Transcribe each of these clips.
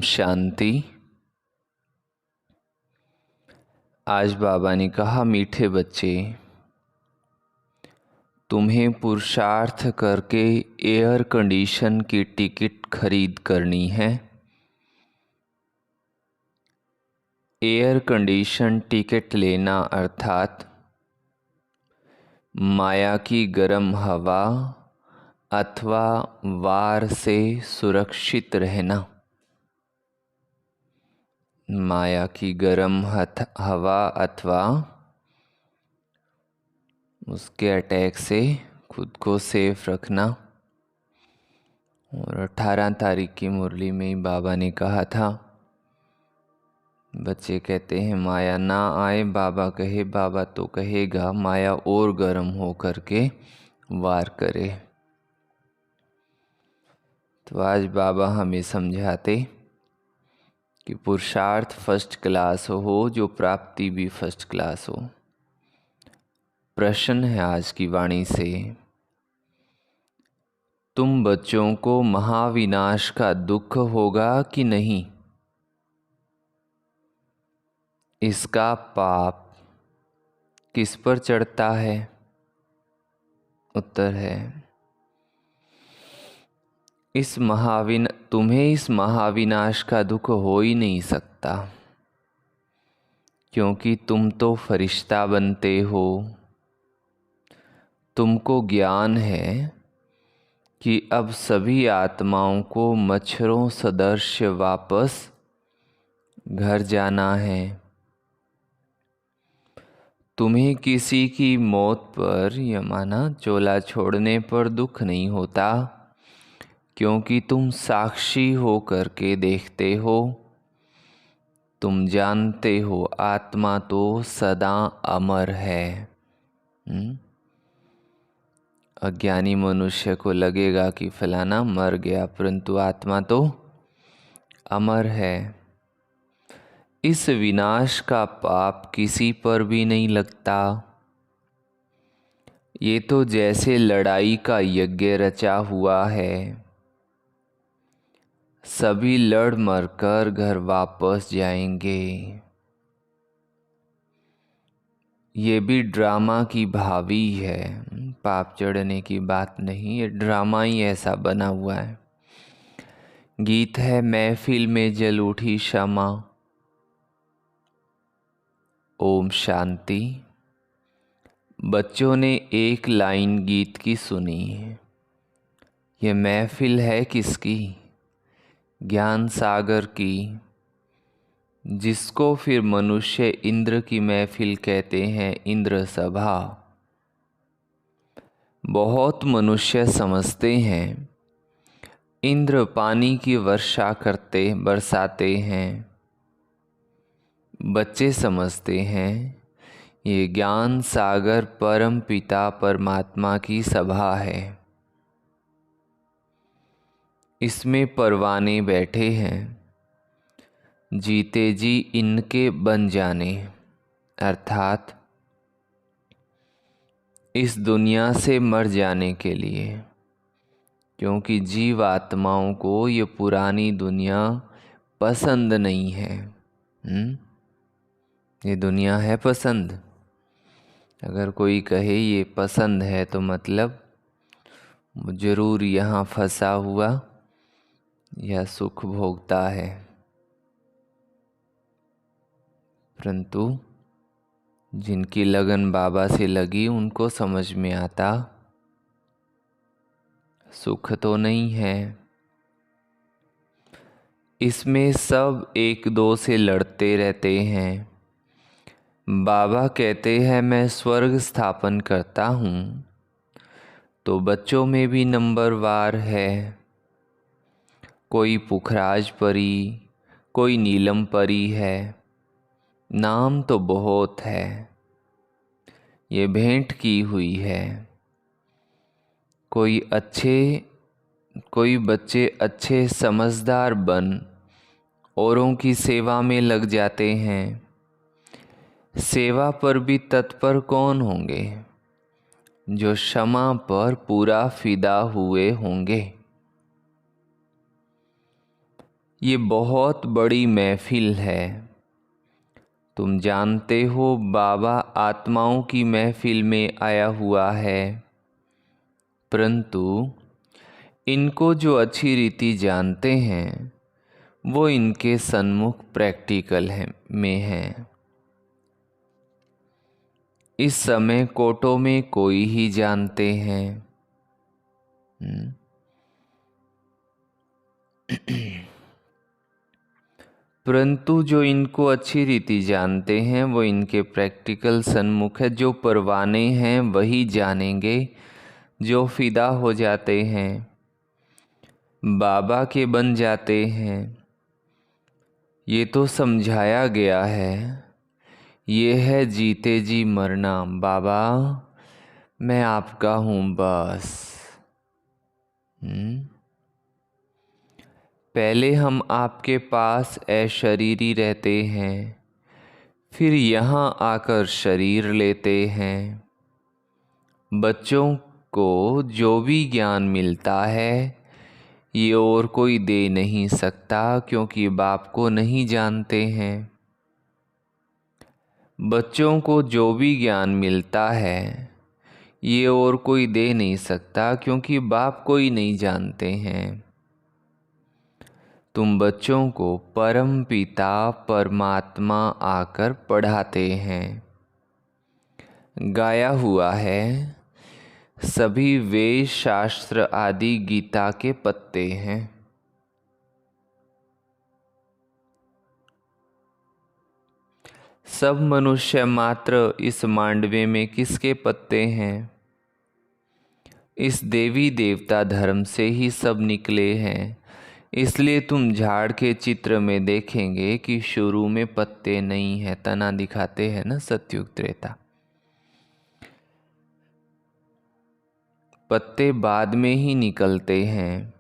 शांति। आज बाबा ने कहा, मीठे बच्चे, तुम्हें पुरुषार्थ करके एयर कंडीशन की टिकट खरीद करनी है। एयर कंडीशन टिकट लेना अर्थात माया की गर्म हवा अथवा वार से सुरक्षित रहना। माया की गर्म हवा अथवा उसके अटैक से खुद को सेफ रखना। और 18 तारीख की मुरली में ही बाबा ने कहा था, बच्चे कहते हैं माया ना आए, बाबा कहे बाबा तो कहेगा माया और गर्म हो करके वार करे। तो आज बाबा हमें समझाते कि पुरुषार्थ फर्स्ट क्लास हो, जो प्राप्ति भी फर्स्ट क्लास हो। प्रश्न है आज की वाणी से, तुम बच्चों को महाविनाश का दुख होगा कि नहीं? इसका पाप किस पर चढ़ता है? उत्तर है, तुम्हें इस महाविनाश का दुख हो ही नहीं सकता, क्योंकि तुम तो फरिश्ता बनते हो। तुमको ज्ञान है कि अब सभी आत्माओं को मच्छरों सदृश वापस घर जाना है। तुम्हें किसी की मौत पर या माना चोला छोड़ने पर दुख नहीं होता, क्योंकि तुम साक्षी हो करके देखते हो। तुम जानते हो आत्मा तो सदा अमर है। अज्ञानी मनुष्य को लगेगा कि फलाना मर गया, परंतु आत्मा तो अमर है। इस विनाश का पाप किसी पर भी नहीं लगता। ये तो जैसे लड़ाई का यज्ञ रचा हुआ है, सभी लड़ मर कर घर वापस जाएंगे। ये भी ड्रामा की भावी है, पाप चढ़ने की बात नहीं, ये ड्रामा ही ऐसा बना हुआ है। गीत है, महफिल में जल उठी शमा। ओम शांति। बच्चों ने एक लाइन गीत की सुनी है। ये महफिल है किसकी? ज्ञान सागर की, जिसको फिर मनुष्य इंद्र की महफिल कहते हैं, इंद्र सभा। बहुत मनुष्य समझते हैं इंद्र पानी की वर्षा बरसाते हैं। बच्चे समझते हैं ये ज्ञान सागर परम पिता परमात्मा की सभा है। इसमें परवाने बैठे हैं, जीते जी इनके बन जाने, अर्थात इस दुनिया से मर जाने के लिए। क्योंकि जीव आत्माओं को ये पुरानी दुनिया पसंद नहीं है। ये दुनिया है पसंद? अगर कोई कहे ये पसंद है तो मतलब जरूर यहाँ फंसा हुआ या सुख भोगता है। परंतु जिनकी लगन बाबा से लगी उनको समझ में आता सुख तो नहीं है। इसमें सब एक दो से लड़ते रहते हैं। बाबा कहते हैं मैं स्वर्ग स्थापन करता हूँ, तो बच्चों में भी नंबरवार है। कोई पुखराज परी, कोई नीलम परी है, नाम तो बहुत है। ये भेंट की हुई है। कोई बच्चे अच्छे समझदार बन औरों की सेवा में लग जाते हैं। सेवा पर भी तत्पर कौन होंगे? जो क्षमा पर पूरा फिदा हुए होंगे। ये बहुत बड़ी महफिल है। तुम जानते हो बाबा आत्माओं की महफिल में आया हुआ है, परंतु इनको जो अच्छी रीति जानते हैं वो इनके सन्मुख प्रैक्टिकल में हैं। इस समय कोटों में कोई ही जानते हैं। परंतु जो इनको अच्छी रीति जानते हैं वो इनके प्रैक्टिकल सन्मुख है। जो परवाने हैं वही जानेंगे, जो फिदा हो जाते हैं, बाबा के बन जाते हैं। ये तो समझाया गया है। ये है जीते जी मरना। बाबा मैं आपका हूँ बस। पहले हम आपके पास अशरीरी रहते हैं, फिर यहाँ आकर शरीर लेते हैं। बच्चों को जो भी ज्ञान मिलता है ये और कोई दे नहीं सकता, क्योंकि बाप को नहीं जानते हैं। बच्चों को जो भी ज्ञान मिलता है ये और कोई दे नहीं सकता, क्योंकि बाप को ही नहीं जानते हैं। तुम बच्चों को परम पिता परमात्मा आकर पढ़ाते हैं। गाया हुआ है, सभी वेद शास्त्र आदि गीता के पत्ते हैं। सब मनुष्य मात्र इस मांडवे में किसके पत्ते हैं? इस देवी देवता धर्म से ही सब निकले हैं। इसलिए तुम झाड़ के चित्र में देखेंगे कि शुरू में पत्ते नहीं है, तना दिखाते हैं ना सतयुग त्रेता। पत्ते बाद में ही निकलते हैं,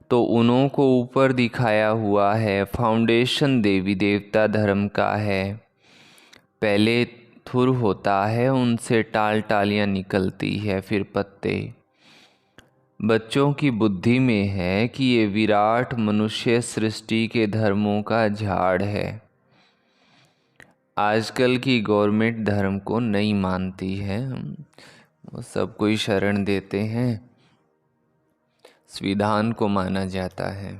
तो उन्हों को ऊपर दिखाया हुआ है। फाउंडेशन देवी देवता धर्म का है। पहले थुर होता है, उनसे टाल टालियाँ निकलती है, फिर पत्ते। बच्चों की बुद्धि में है कि ये विराट मनुष्य सृष्टि के धर्मों का झाड़ है। आजकल की गवर्नमेंट धर्म को नहीं मानती है, वो सब कोई शरण देते हैं, संविधान को माना जाता है।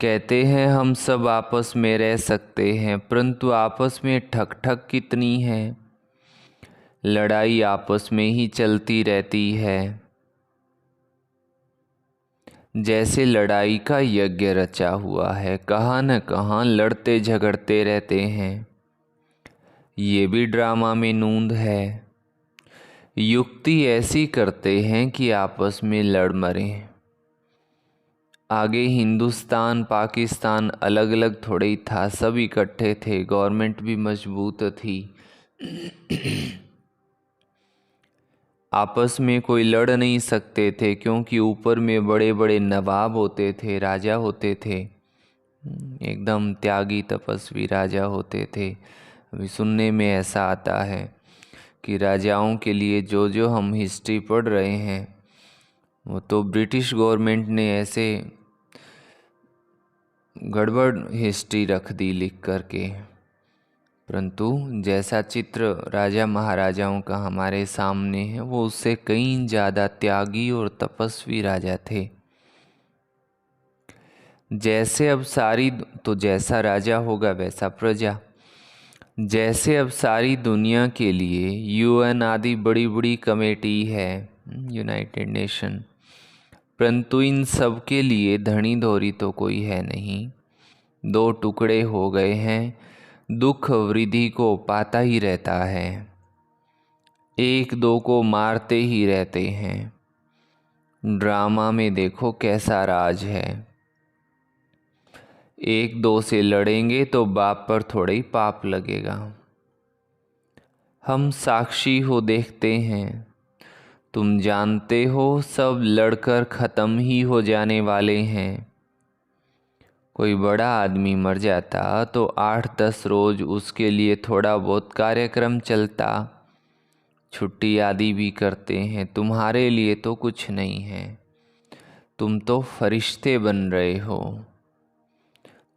कहते हैं हम सब आपस में रह सकते हैं, परंतु आपस में ठक ठक कितनी है। लड़ाई आपस में ही चलती रहती है। जैसे लड़ाई का यज्ञ रचा हुआ है, कहाँ न कहाँ लड़ते झगड़ते रहते हैं। ये भी ड्रामा में नूंद है। युक्ति ऐसी करते हैं कि आपस में लड़ मरें। आगे हिंदुस्तान पाकिस्तान अलग अलग थोड़े ही था, सब इकट्ठे थे, गवर्नमेंट भी मजबूत थी। आपस में कोई लड़ नहीं सकते थे, क्योंकि ऊपर में बड़े बड़े नवाब होते थे, राजा होते थे, एकदम त्यागी तपस्वी राजा होते थे। अभी सुनने में ऐसा आता है कि राजाओं के लिए जो जो हम हिस्ट्री पढ़ रहे हैं वो तो ब्रिटिश गवर्नमेंट ने ऐसे गड़बड़ हिस्ट्री रख दी लिख करके। परंतु जैसा चित्र राजा महाराजाओं का हमारे सामने है वो उससे कहीं ज़्यादा त्यागी और तपस्वी राजा थे। जैसे अब सारी तो जैसा राजा होगा वैसा प्रजा। जैसे अब सारी दुनिया के लिए यूएन आदि बड़ी बड़ी कमेटी है, यूनाइटेड नेशन, परंतु इन सब के लिए धनी धोरी तो कोई है नहीं। दो टुकड़े हो गए हैं, दुख वृद्धि को पाता ही रहता है, एक दो को मारते ही रहते हैं। ड्रामा में देखो कैसा राज है। एक दो से लड़ेंगे तो बाप पर थोड़ा ही पाप लगेगा। हम साक्षी हो, देखते हैं। तुम जानते हो सब लड़कर ख़त्म ही हो जाने वाले हैं। कोई बड़ा आदमी मर जाता तो 8-10 रोज उसके लिए थोड़ा बहुत कार्यक्रम चलता, छुट्टी आदि भी करते हैं, तुम्हारे लिए तो कुछ नहीं है। तुम तो फरिश्ते बन रहे हो।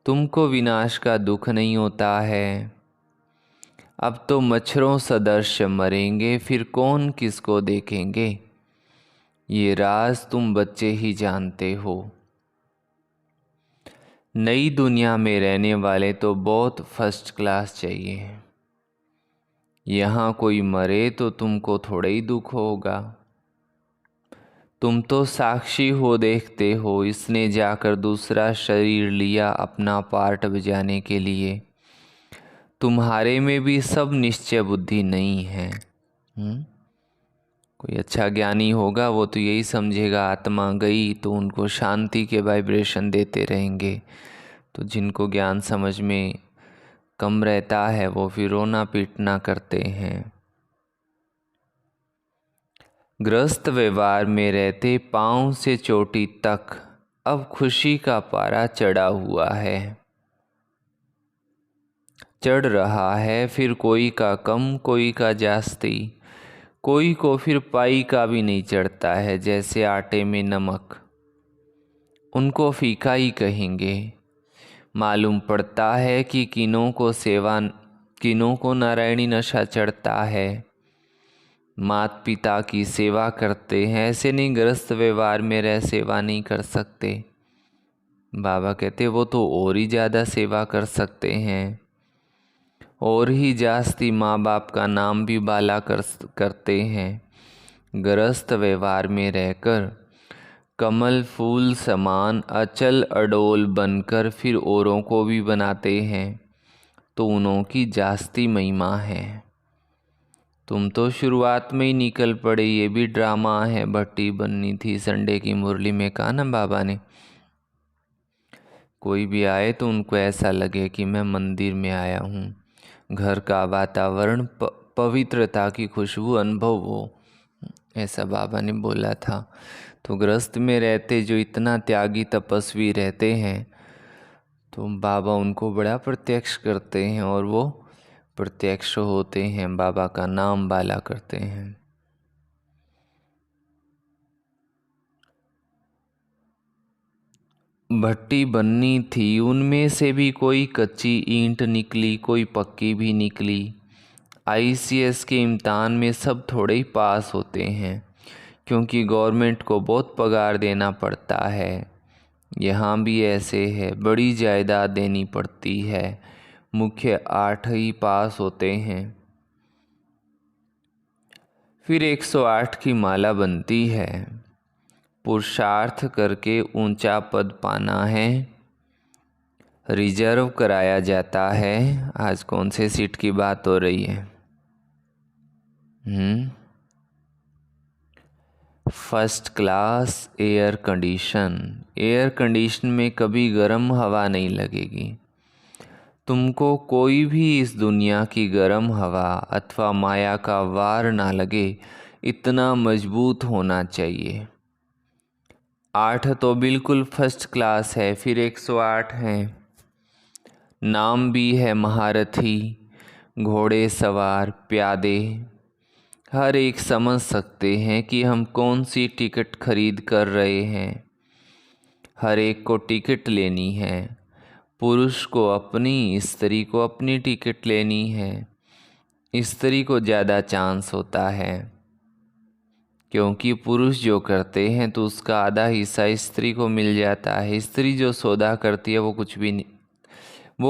तुमको विनाश का दुख नहीं होता है। अब तो मच्छरों सदृश मरेंगे, फिर कौन किसको देखेंगे। ये राज तुम बच्चे ही जानते हो। नई दुनिया में रहने वाले तो बहुत फर्स्ट क्लास चाहिए। यहाँ कोई मरे तो तुमको थोड़ा ही दुख होगा। तुम तो साक्षी हो, देखते हो। इसने जाकर दूसरा शरीर लिया अपना पार्ट बजाने के लिए। तुम्हारे में भी सब निश्चय बुद्धि नहीं है। कोई अच्छा ज्ञानी होगा वो तो यही समझेगा आत्मा गई तो उनको शांति के वाइब्रेशन देते रहेंगे। तो जिनको ज्ञान समझ में कम रहता है वो फिर रोना पीटना करते हैं। ग्रस्त व्यवहार में रहते पांव से चोटी तक अब खुशी का पारा चढ़ा हुआ है, चढ़ रहा है। फिर कोई का कम कोई का जास्ती, कोई को फिर पाई का भी नहीं चढ़ता है। जैसे आटे में नमक, उनको फीका ही कहेंगे। मालूम पड़ता है कि किनों को नारायणी नशा चढ़ता है। माता पिता की सेवा करते हैं, ऐसे नहीं ग्रस्त व्यवहार में रह सेवा नहीं कर सकते। बाबा कहते वो तो और ही ज़्यादा सेवा कर सकते हैं, और ही जास्ती माँ बाप का नाम भी बाला करते हैं। ग्रस्त व्यवहार में रहकर कमल फूल समान अचल अडोल बनकर फिर औरों को भी बनाते हैं, तो उन्हों की जास्ती महिमा है। तुम तो शुरुआत में ही निकल पड़े, ये भी ड्रामा है। भट्टी बननी थी संडे की मुरली में कहा ना बाबा ने, कोई भी आए तो उनको ऐसा लगे कि मैं मंदिर में आया हूँ। घर का वातावरण पवित्रता की खुशबू अनुभव हो, ऐसा बाबा ने बोला था। तो गृहस्थ में रहते जो इतना त्यागी तपस्वी रहते हैं तो बाबा उनको बड़ा प्रत्यक्ष करते हैं, और वो प्रत्यक्ष होते हैं, बाबा का नाम बाला करते हैं। भट्टी बननी थी, उनमें से भी कोई कच्ची ईंट निकली, कोई पक्की भी निकली। ICS के इम्तहान में सब थोड़े ही पास होते हैं, क्योंकि गवर्नमेंट को बहुत पगार देना पड़ता है। यहाँ भी ऐसे है, बड़ी जायदाद देनी पड़ती है। मुख्य 8 ही पास होते हैं। फिर 108 की माला बनती है। पुरुषार्थ करके ऊंचा पद पाना है, रिजर्व कराया जाता है। आज कौन से सीट की बात हो रही है? फर्स्ट क्लास एयर कंडीशन में कभी गर्म हवा नहीं लगेगी। तुमको कोई भी इस दुनिया की गर्म हवा अथवा माया का वार ना लगे, इतना मजबूत होना चाहिए। 8 तो बिल्कुल फर्स्ट क्लास है, फिर 108 है। नाम भी है महारथी, घोड़े सवार, प्यादे। हर एक समझ सकते हैं कि हम कौन सी टिकट खरीद कर रहे हैं। हर एक को टिकट लेनी है। पुरुष को अपनी, स्त्री को अपनी टिकट लेनी है। स्त्री को ज़्यादा चांस होता है, क्योंकि पुरुष जो करते हैं तो उसका आधा हिस्सा स्त्री को मिल जाता है। स्त्री जो सौदा करती है वो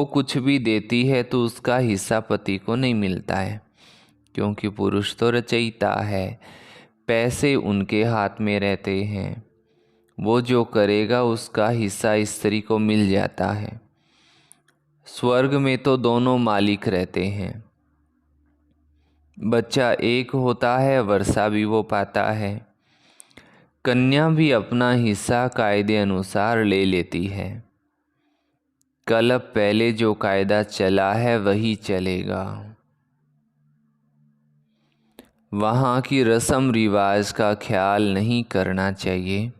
कुछ भी देती है तो उसका हिस्सा पति को नहीं मिलता है, क्योंकि पुरुष तो रचयिता है। पैसे उनके हाथ में रहते हैं, वो जो करेगा उसका हिस्सा स्त्री को मिल जाता है। स्वर्ग में तो दोनों मालिक रहते हैं। बच्चा एक होता है, वर्षा भी वो पाता है। कन्या भी अपना हिस्सा कायदे अनुसार ले लेती है। कल अब पहले जो कायदा चला है वही चलेगा। वहाँ की रस्म रिवाज का ख्याल नहीं करना चाहिए।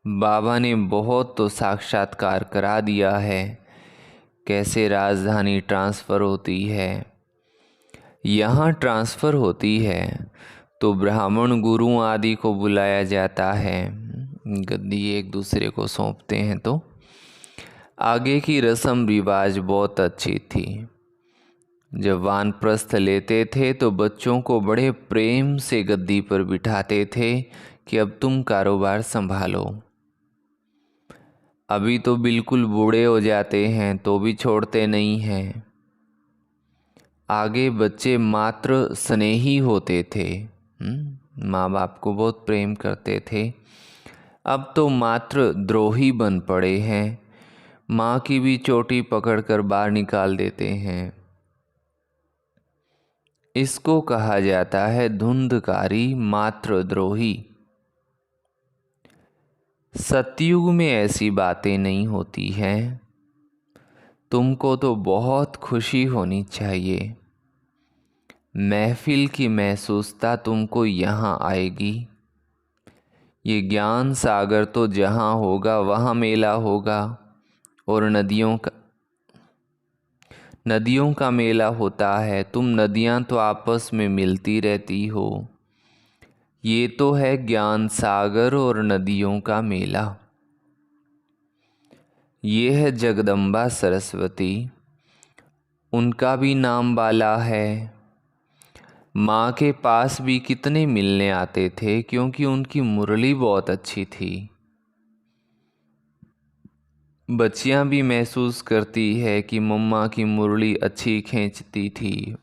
बाबा ने बहुत तो साक्षात्कार करा दिया है, कैसे राजधानी ट्रांसफ़र होती है, यहाँ ट्रांसफ़र होती है तो ब्राह्मण गुरु आदि को बुलाया जाता है, गद्दी एक दूसरे को सौंपते हैं। तो आगे की रस्म रिवाज बहुत अच्छी थी। जब वानप्रस्थ लेते थे तो बच्चों को बड़े प्रेम से गद्दी पर बिठाते थे कि अब तुम कारोबार संभालो। अभी तो बिल्कुल बूढ़े हो जाते हैं तो भी छोड़ते नहीं हैं। आगे बच्चे मात्र स्नेही होते थे, माँ बाप को बहुत प्रेम करते थे। अब तो मात्र द्रोही बन पड़े हैं, माँ की भी चोटी पकड़कर बाहर निकाल देते हैं। इसको कहा जाता है धुंधकारी मातृद्रोही। सतयुग में ऐसी बातें नहीं होती हैं। तुमको तो बहुत खुशी होनी चाहिए। महफिल की महसूसता तुमको यहाँ आएगी। ये ज्ञान सागर तो जहाँ होगा वहाँ मेला होगा, और नदियों का मेला होता है। तुम नदियाँ तो आपस में मिलती रहती हो। ये तो है ज्ञान सागर और नदियों का मेला। ये है जगदम्बा सरस्वती, उनका भी नाम बाला है। माँ के पास भी कितने मिलने आते थे, क्योंकि उनकी मुरली बहुत अच्छी थी। बच्चियाँ भी महसूस करती है कि मम्मा की मुरली अच्छी खींचती थी।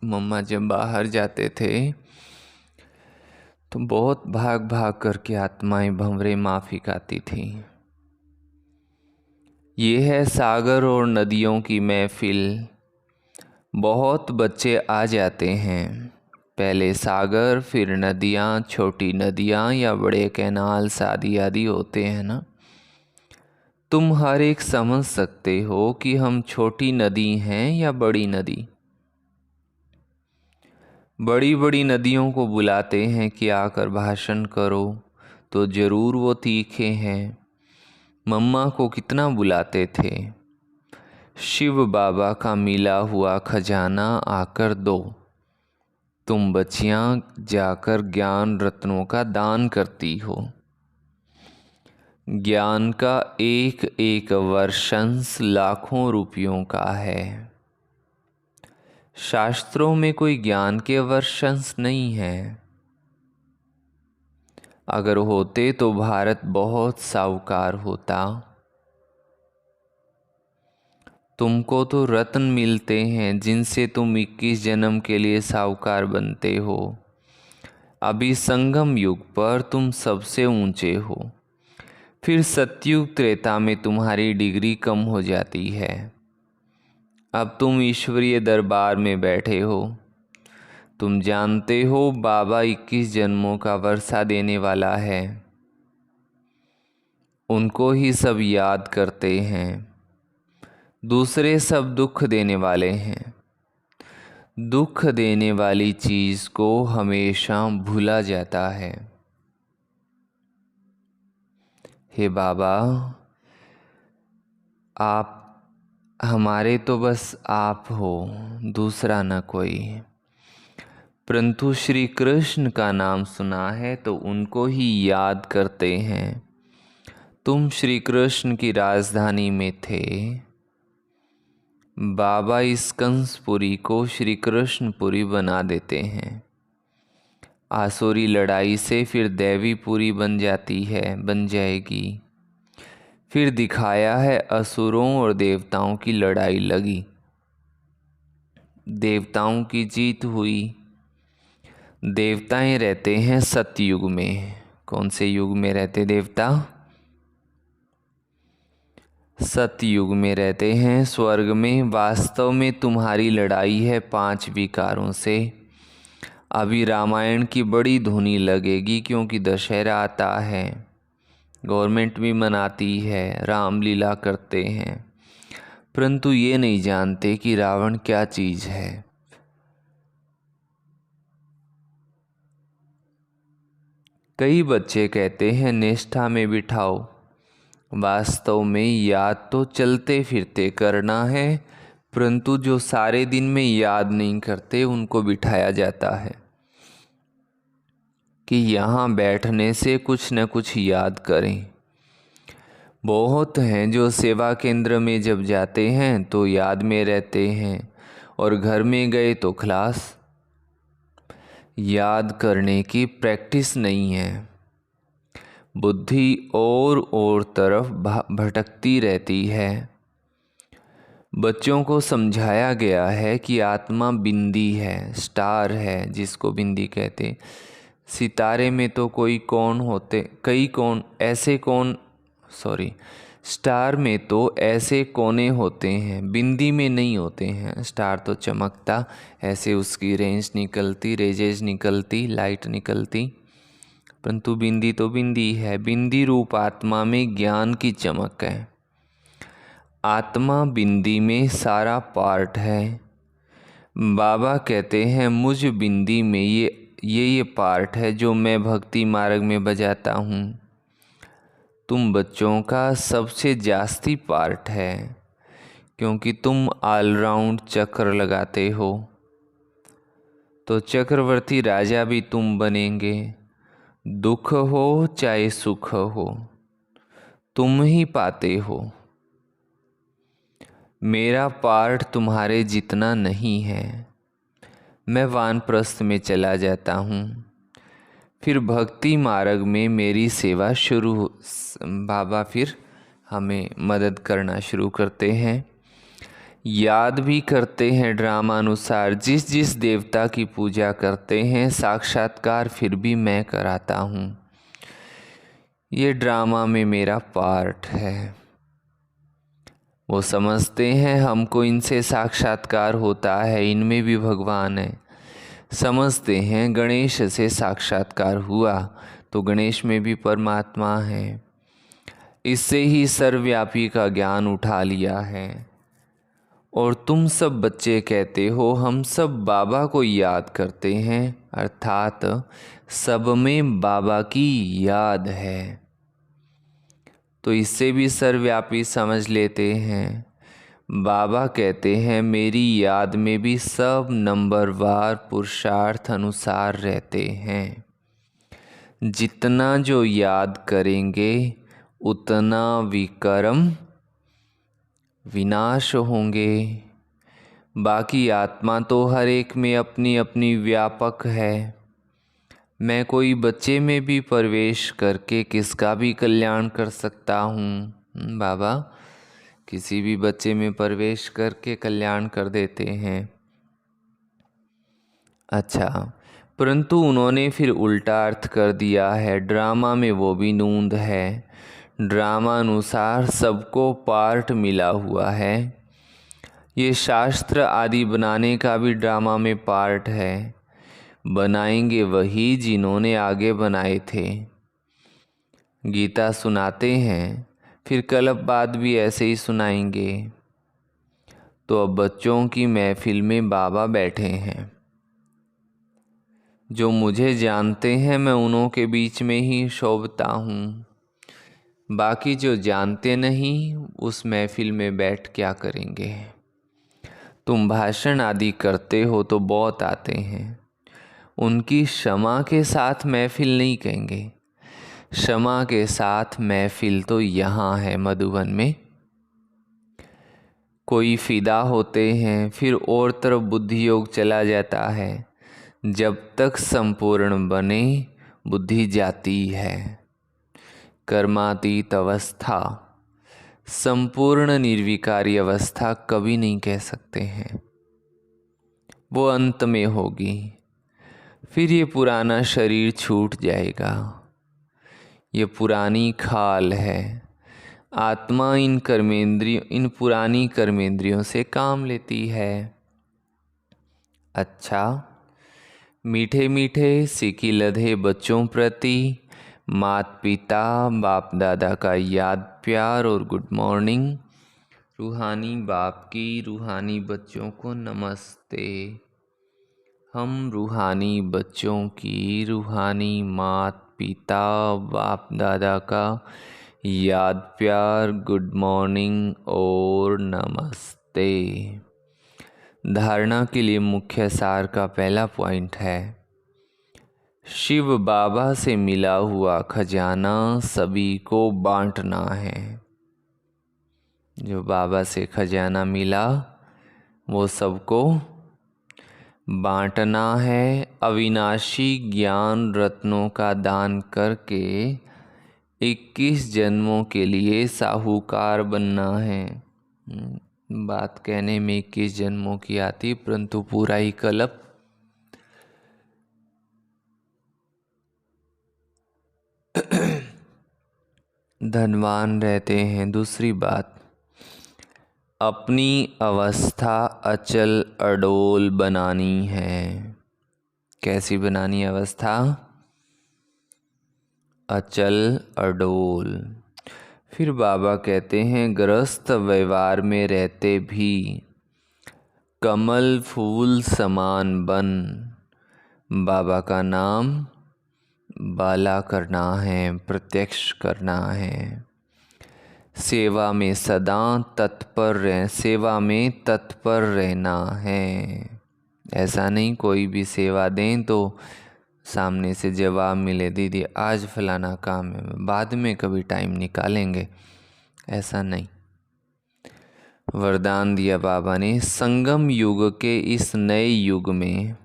मम्मा जब बाहर जाते थे तो बहुत भाग भाग करके आत्माएं भंवरे माफ़ी खाती थी। ये है सागर और नदियों की महफिल। बहुत बच्चे आ जाते हैं, पहले सागर फिर नदियाँ, छोटी नदियाँ या बड़े कैनाल आदि आदि होते हैं ना। तुम हर एक समझ सकते हो कि हम छोटी नदी हैं या बड़ी नदी। बड़ी बड़ी नदियों को बुलाते हैं कि आकर भाषण करो, तो ज़रूर वो तीखे हैं। मम्मा को कितना बुलाते थे, शिव बाबा का मिला हुआ खजाना आकर दो। तुम बच्चियाँ जाकर ज्ञान रत्नों का दान करती हो। ज्ञान का एक एक वर्षंश लाखों रुपयों का है। शास्त्रों में कोई ज्ञान के वर्षंश नहीं है। अगर होते तो भारत बहुत साहूकार होता। तुमको तो रत्न मिलते हैं जिनसे तुम 21 जन्म के लिए साहूकार बनते हो। अभी संगम युग पर तुम सबसे ऊंचे हो, फिर सतयुग त्रेता में तुम्हारी डिग्री कम हो जाती है। अब तुम ईश्वरीय दरबार में बैठे हो। तुम जानते हो बाबा 21 जन्मों का वर्षा देने वाला है। उनको ही सब याद करते हैं, दूसरे सब दुख देने वाले हैं। दुख देने वाली चीज़ को हमेशा भूला जाता है। हे बाबा, आप हमारे तो बस आप हो, दूसरा न कोई। परंतु श्री कृष्ण का नाम सुना है तो उनको ही याद करते हैं। तुम श्री कृष्ण की राजधानी में थे। बाबा इस कंसपुरी को श्री कृष्णपुरी बना देते हैं। आसुरी लड़ाई से फिर दैवीपुरी बन जाएगी। फिर दिखाया है असुरों और देवताओं की लड़ाई लगी। देवताओं की जीत हुई। देवताएं रहते हैं सतयुग में। कौन से युग में रहते देवता? सतयुग में रहते हैं, स्वर्ग में। वास्तव में तुम्हारी लड़ाई है 5 विकारों से। अभी रामायण की बड़ी धुनी लगेगी, क्योंकि दशहरा आता है, गवर्नमेंट भी मनाती है, रामलीला करते हैं, परंतु ये नहीं जानते कि रावण क्या चीज़ है। कई बच्चे कहते हैं निष्ठा में बिठाओ। वास्तव में याद तो चलते फिरते करना है, परंतु जो सारे दिन में याद नहीं करते उनको बिठाया जाता है कि यहाँ बैठने से कुछ न कुछ याद करें। बहुत हैं जो सेवा केंद्र में जब जाते हैं तो याद में रहते हैं और घर में गए तो खलास। याद करने की प्रैक्टिस नहीं है। बुद्धि और तरफ भटकती रहती है। बच्चों को समझाया गया है कि आत्मा बिंदी है, स्टार है जिसको बिंदी कहते। सितारे में तो स्टार में तो ऐसे कोने होते हैं, बिंदी में नहीं होते हैं। स्टार तो चमकता, ऐसे उसकी रेजेज निकलती, लाइट निकलती, परंतु बिंदी तो बिंदी है। बिंदी रूप आत्मा में ज्ञान की चमक है। आत्मा बिंदी में सारा पार्ट है। बाबा कहते हैं मुझ बिंदी में ये पार्ट है जो मैं भक्ति मार्ग में बजाता हूँ। तुम बच्चों का सबसे जास्ती पार्ट है, क्योंकि तुम ऑलराउंड चक्र लगाते हो। तो चक्रवर्ती राजा भी तुम बनेंगे। दुख हो चाहे सुख हो, तुम ही पाते हो। मेरा पार्ट तुम्हारे जितना नहीं है। मैं वानप्रस्थ में चला जाता हूँ, फिर भक्ति मार्ग में मेरी सेवा बाबा फिर हमें मदद करना शुरू करते हैं। याद भी करते हैं ड्रामानुसार। जिस जिस देवता की पूजा करते हैं साक्षात्कार फिर भी मैं कराता हूँ। ये ड्रामा में मेरा पार्ट है। वो समझते हैं हमको इनसे साक्षात्कार होता है, इनमें भी भगवान है। समझते हैं गणेश से साक्षात्कार हुआ तो गणेश में भी परमात्मा है। इससे ही सर्वव्यापी का ज्ञान उठा लिया है। और तुम सब बच्चे कहते हो हम सब बाबा को याद करते हैं, अर्थात सब में बाबा की याद है। तो इससे भी सर्वव्यापी समझ लेते हैं। बाबा कहते हैं मेरी याद में भी सब नंबरवार पुरुषार्थ अनुसार रहते हैं। जितना जो याद करेंगे उतना विकर्म विनाश होंगे। बाकी आत्मा तो हर एक में अपनी अपनी व्यापक है। मैं कोई बच्चे में भी प्रवेश करके किसका भी कल्याण कर सकता हूँ। बाबा किसी भी बच्चे में प्रवेश करके कल्याण कर देते हैं। अच्छा, परंतु उन्होंने फिर उल्टा अर्थ कर दिया है। ड्रामा में वो भी नूंद है। ड्रामा अनुसार सबको पार्ट मिला हुआ है। ये शास्त्र आदि बनाने का भी ड्रामा में पार्ट है। बनाएंगे वही जिन्होंने आगे बनाए थे। गीता सुनाते हैं, फिर कल्प बाद भी ऐसे ही सुनाएंगे। तो अब बच्चों की महफिल में बाबा बैठे हैं। जो मुझे जानते हैं मैं उन्हों के बीच में ही शोभता हूँ। बाकी जो जानते नहीं उस महफिल में बैठ क्या करेंगे। तुम भाषण आदि करते हो तो बहुत आते हैं। उनकी क्षमा के साथ महफिल नहीं कहेंगे। क्षमा के साथ महफिल तो यहाँ है मधुबन में। कोई फिदा होते हैं, फिर और तरफ बुद्धि योग चला जाता है। जब तक संपूर्ण बने बुद्धि जाती है। कर्मातीत अवस्था, संपूर्ण निर्विकारी अवस्था कभी नहीं कह सकते हैं। वो अंत में होगी। फिर ये पुराना शरीर छूट जाएगा। ये पुरानी खाल है। आत्मा इन पुरानी कर्मेंद्रियों से काम लेती है। अच्छा, मीठे मीठे सिकी लधे बच्चों प्रति माता पिता बाप दादा का याद प्यार और गुड मॉर्निंग। रूहानी बाप की रूहानी बच्चों को नमस्ते। हम रूहानी बच्चों की रूहानी माता पिता बाप दादा का याद प्यार गुड मॉर्निंग और नमस्ते। धारणा के लिए मुख्य सार का पहला पॉइंट है, शिव बाबा से मिला हुआ खजाना सभी को बांटना है। जो बाबा से खजाना मिला वो सबको बांटना है। अविनाशी ज्ञान रत्नों का दान करके 21 जन्मों के लिए साहूकार बनना है। बात कहने में 21 जन्मों की आती, परंतु पूरा ही कल्प धनवान रहते हैं। दूसरी बात, अपनी अवस्था अचल अडोल बनानी है। कैसी बनानी अवस्था? अचल अडोल। फिर बाबा कहते हैं, ग्रस्त व्यवहार में रहते भी कमल फूल समान बन बाबा का नाम बाला करना है, प्रत्यक्ष करना है। सेवा में सदा सेवा में तत्पर रहना है। ऐसा नहीं कोई भी सेवा दें तो सामने से जवाब मिले, दीदी आज फलाना काम है, बाद में कभी टाइम निकालेंगे, ऐसा नहीं। वरदान दिया बाबा ने, संगम युग के इस नए युग में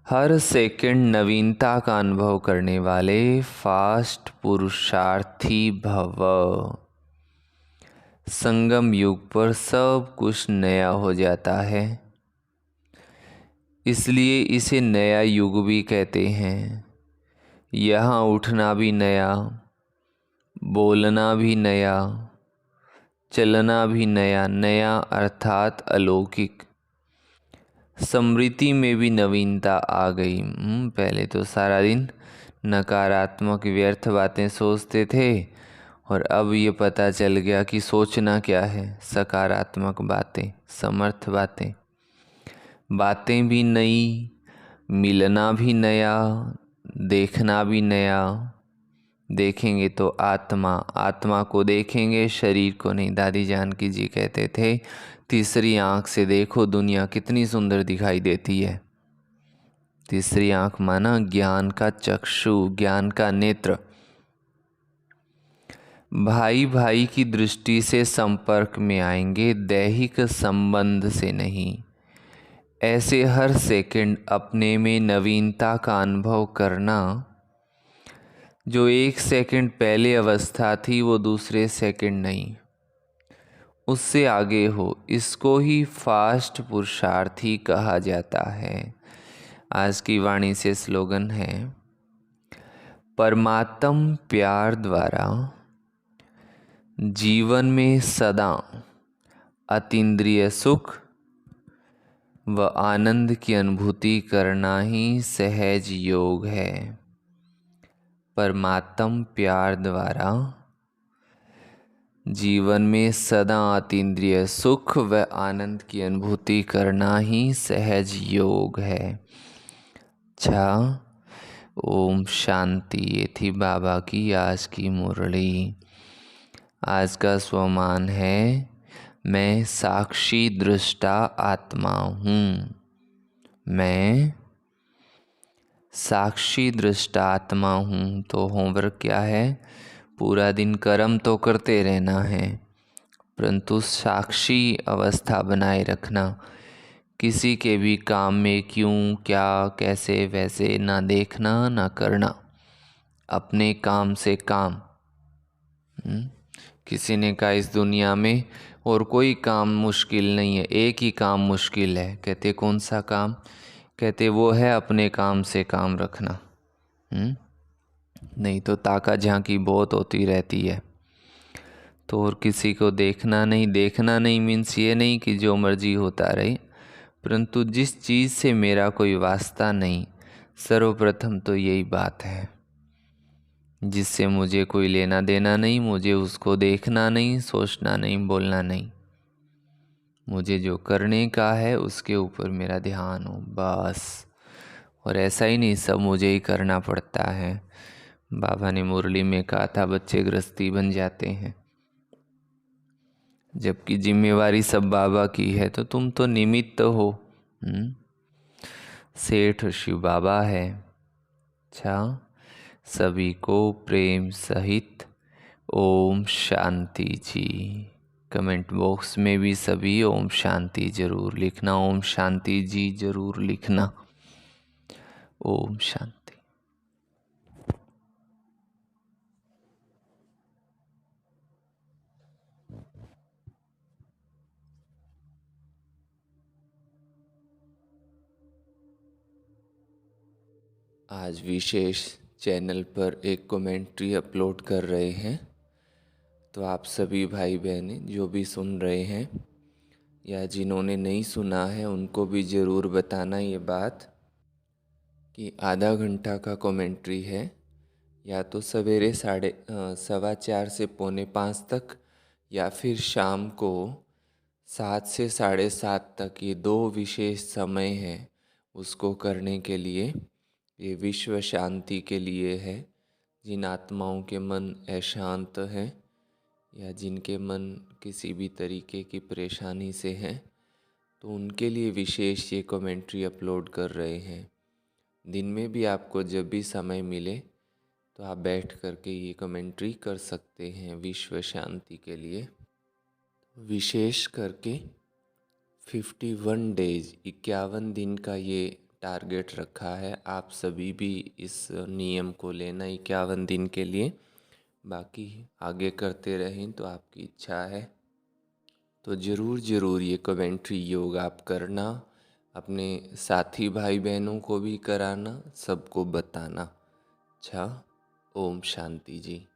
हर सेकंड नवीनता का अनुभव करने वाले फास्ट पुरुषार्थी भव। संगम युग पर सब कुछ नया हो जाता है, इसलिए इसे नया युग भी कहते हैं। यहाँ उठना भी नया, बोलना भी नया, चलना भी नया। नया अर्थात अलौकिक। स्मृति में भी नवीनता आ गई। पहले तो सारा दिन नकारात्मक व्यर्थ बातें सोचते थे और अब ये पता चल गया कि सोचना क्या है, सकारात्मक बातें, समर्थ बातें। बातें भी नई, मिलना भी नया, देखना भी नया। देखेंगे तो आत्मा, आत्मा को देखेंगे, शरीर को नहीं। दादी जानकी जी कहते थे, तीसरी आँख से देखो दुनिया कितनी सुंदर दिखाई देती है। तीसरी आँख माना ज्ञान का चक्षु, ज्ञान का नेत्र। भाई भाई की दृष्टि से संपर्क में आएंगे, दैहिक संबंध से नहीं। ऐसे हर सेकंड अपने में नवीनता का अनुभव करना। जो एक सेकंड पहले अवस्था थी वो दूसरे सेकंड नहीं, उससे आगे हो, इसको ही फास्ट पुरुषार्थी कहा जाता है। आज की वाणी से स्लोगन है, परमात्म प्यार द्वारा जीवन में सदा अतीन्द्रिय सुख व आनंद की अनुभूति करना ही सहज योग है। परमात्म प्यार द्वारा जीवन में सदा अतीन्द्रिय सुख व आनंद की अनुभूति करना ही सहज योग है। अच्छा, ओम शांति। ये थी बाबा की आज की मुरली। आज का स्वमान है, मैं साक्षी दृष्टा आत्मा हूँ। मैं साक्षी दृष्टा आत्मा हूँ। तो होमवर्क क्या है? पूरा दिन कर्म तो करते रहना है, परंतु साक्षी अवस्था बनाए रखना। किसी के भी काम में क्यों, क्या, कैसे, वैसे ना देखना ना करना। अपने काम से काम। किसी ने कहा इस दुनिया में और कोई काम मुश्किल नहीं है, एक ही काम मुश्किल है। कहते कौन सा काम? कहते वो है अपने काम से काम रखना। नहीं तो ताका झांकी बहुत होती रहती है। तो और किसी को देखना नहीं। देखना नहीं मीन्स ये नहीं कि जो मर्जी होता रहे, परंतु जिस चीज़ से मेरा कोई वास्ता नहीं, सर्वप्रथम तो यही बात है। जिससे मुझे कोई लेना देना नहीं, मुझे उसको देखना नहीं, सोचना नहीं, बोलना नहीं। मुझे जो करने का है उसके ऊपर मेरा ध्यान हो, बस। और ऐसा ही नहीं सब मुझे ही करना पड़ता है। बाबा ने मुरली में कहा था, बच्चे गृहस्थी बन जाते हैं। जबकि जिम्मेवारी सब बाबा की है, तो तुम तो निमित्त हो। सेठ शिव बाबा है। अच्छा, सभी को प्रेम सहित ओम शांति जी। कमेंट बॉक्स में भी सभी ओम शांति जरूर लिखना, ओम शांति जी जरूर लिखना। ओम शांति। आज विशेष चैनल पर एक कमेंट्री अपलोड कर रहे हैं, तो आप सभी भाई बहनें जो भी सुन रहे हैं या जिन्होंने नहीं सुना है उनको भी ज़रूर बताना ये बात कि आधा घंटा का कमेंट्री है, या तो सवेरे 4:15 से 4:45 तक, या फिर शाम को 7 से 7:30 तक। ये दो विशेष समय हैं उसको करने के लिए। ये विश्व शांति के लिए है। जिन आत्माओं के मन अशांत हैं या जिनके मन किसी भी तरीके की परेशानी से हैं, तो उनके लिए विशेष ये कमेंट्री अपलोड कर रहे हैं। दिन में भी आपको जब भी समय मिले तो आप बैठ कर के ये कमेंट्री कर सकते हैं विश्व शांति के लिए। विशेष करके 51 डेज 51 दिन का ये टारगेट रखा है। आप सभी भी इस नियम को लेना 51 दिन के लिए, बाकी आगे करते रहें तो आपकी इच्छा है। तो ज़रूर ये कमेंट्री योग आप करना, अपने साथी भाई बहनों को भी कराना, सबको बताना। अच्छा, ओम शांति जी।